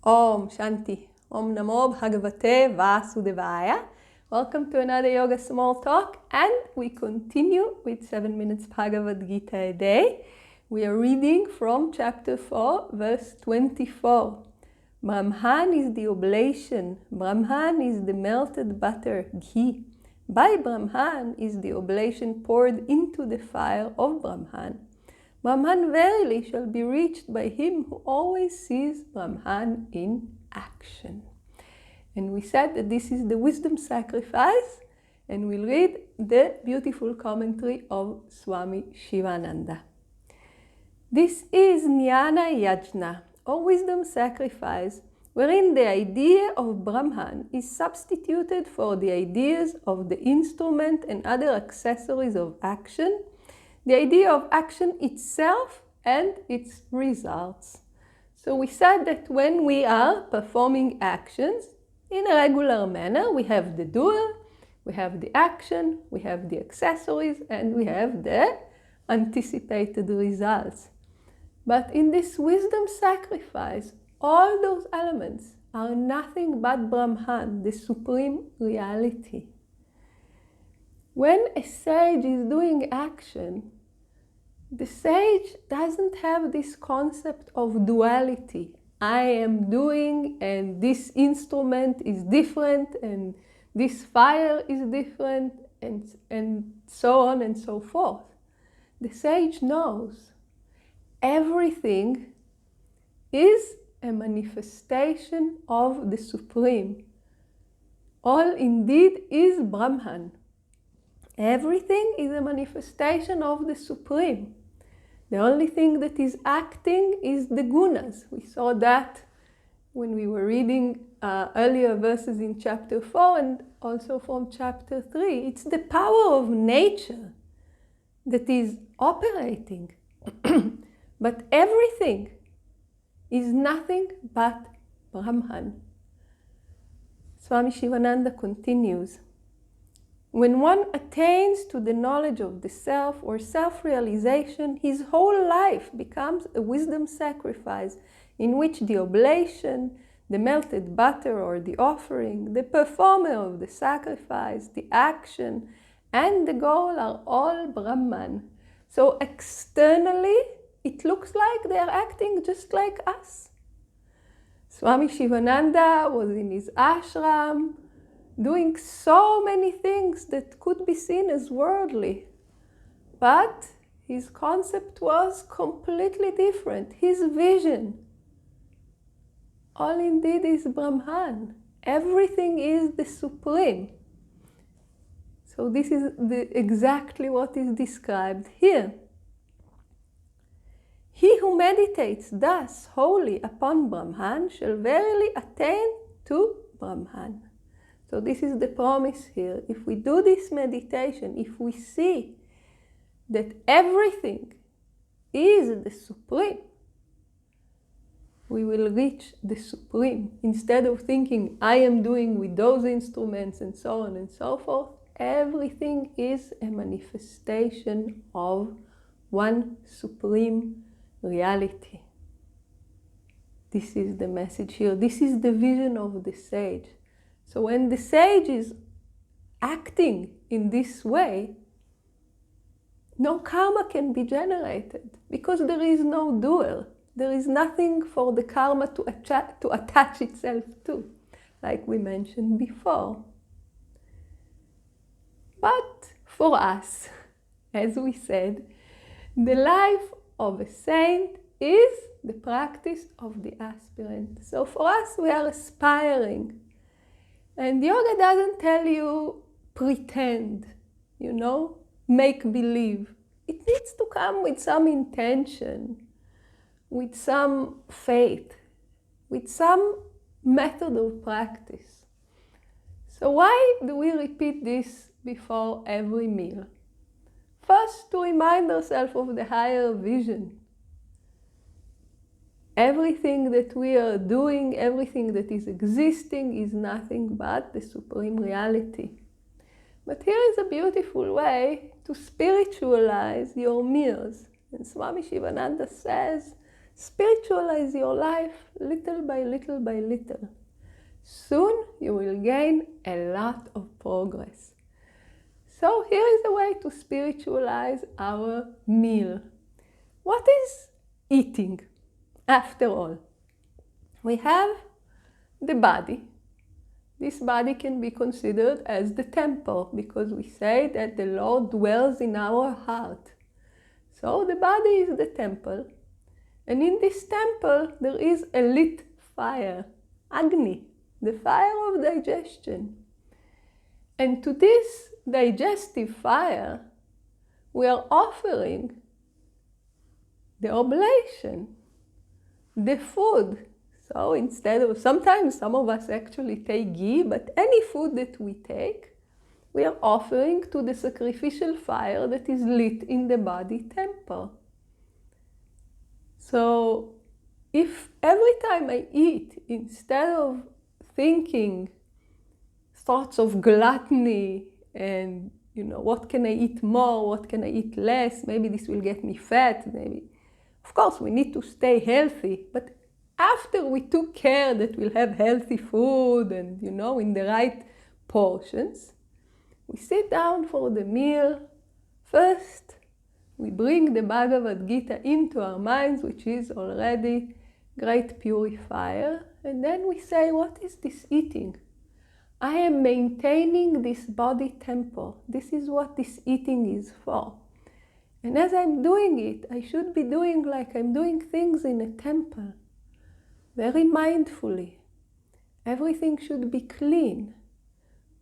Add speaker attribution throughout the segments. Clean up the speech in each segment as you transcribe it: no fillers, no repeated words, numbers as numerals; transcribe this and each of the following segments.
Speaker 1: Om Shanti. Om Namo Bhagavate Vasudevaya. Welcome to another Yoga Small Talk, and we continue with 7 minutes Bhagavad Gita a day. We are reading from chapter 4, verse 24. Brahman is the oblation. Brahman is the melted butter, ghee. By Brahman is the oblation poured into the fire of Brahman. Brahman verily shall be reached by him who always sees Brahman in action. And we said that this is the wisdom sacrifice, and we'll read the beautiful commentary of Swami Shivananda. This is Jnana Yajna, or wisdom sacrifice, wherein the idea of Brahman is substituted for the ideas of the instrument and other accessories of action, the idea of action itself and its results. So we said that when we are performing actions in a regular manner, we have the doer, we have the action, we have the accessories, and we have the anticipated results. But in this wisdom sacrifice, all those elements are nothing but Brahman, the supreme reality. When a sage is doing action, the sage doesn't have this concept of duality. I am doing, and this instrument is different, and this fire is different, and so on and so forth. The sage knows everything is a manifestation of the Supreme. All indeed is Brahman. Everything is a manifestation of the Supreme. The only thing that is acting is the gunas. We saw that when we were reading earlier verses in chapter 4 and also from chapter 3. It's the power of nature that is operating. But everything is nothing but Brahman. Swami Shivananda continues. When one attains to the knowledge of the self or self-realization, his whole life becomes a wisdom sacrifice in which the oblation, the melted butter or the offering, the performer of the sacrifice, the action, and the goal are all Brahman. So externally, it looks like they are acting just like us. Swami Shivananda was in his ashram, doing so many things that could be seen as worldly. But his concept was completely different. His vision, all indeed is Brahman. Everything is the Supreme. So this is exactly what is described here. He who meditates thus wholly upon Brahman shall verily attain to Brahman. So this is the promise here. If we do this meditation, if we see that everything is the Supreme, we will reach the Supreme. Instead of thinking, I am doing with those instruments and so on and so forth, everything is a manifestation of one Supreme reality. This is the message here. This is the vision of the sage. So when the sage is acting in this way, no karma can be generated because there is no doer. There is nothing for the karma to attach itself to, like we mentioned before. But for us, as we said, the life of a saint is the practice of the aspirant. So for us, we are aspiring. And yoga doesn't tell you pretend, make believe. It needs to come with some intention, with some faith, with some method of practice. So why do we repeat this before every meal? First, to remind ourselves of the higher vision. Everything that we are doing, everything that is existing is nothing but the Supreme Reality. But here is a beautiful way to spiritualize your meals. And Swami Shivananda says Spiritualize your life little by little by little. Soon you will gain a lot of progress. So here is a way to spiritualize our meal. What is eating? After all, we have the body. This body can be considered as the temple because we say that the Lord dwells in our heart. So the body is the temple. And in this temple there is a lit fire, Agni, the fire of digestion. And to this digestive fire we are offering the oblation, the food. So instead of, sometimes some of us actually take ghee, but any food that we take, we are offering to the sacrificial fire that is lit in the body temple. So if every time I eat, instead of thinking thoughts of gluttony and, what can I eat more, what can I eat less, maybe this will get me fat, maybe. Of course, we need to stay healthy, but after we took care that we'll have healthy food and, in the right portions, we sit down for the meal. First, we bring the Bhagavad Gita into our minds, which is already great purifier. And then we say, what is this eating? I am maintaining this body temple. This is what this eating is for. And as I'm doing it, I should be doing like I'm doing things in a temple. Very mindfully. Everything should be clean.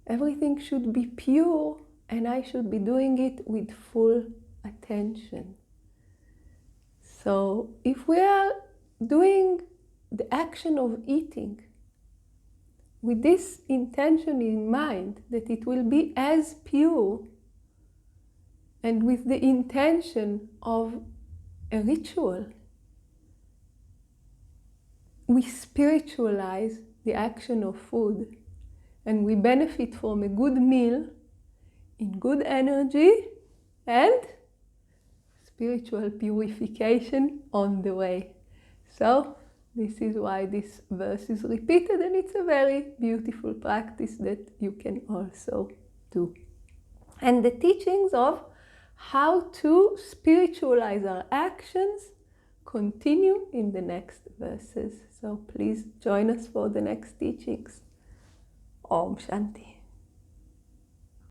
Speaker 1: Everything should be pure, and I should be doing it with full attention. So if we are doing the action of eating with this intention in mind, that it will be as pure, and with the intention of a ritual, we spiritualize the action of food, and we benefit from a good meal in good energy and spiritual purification on the way. So this is why this verse is repeated, and it's a very beautiful practice that you can also do. And the teachings of how to spiritualize our actions continue in the next verses. So please join us for the next teachings. Om Shanti.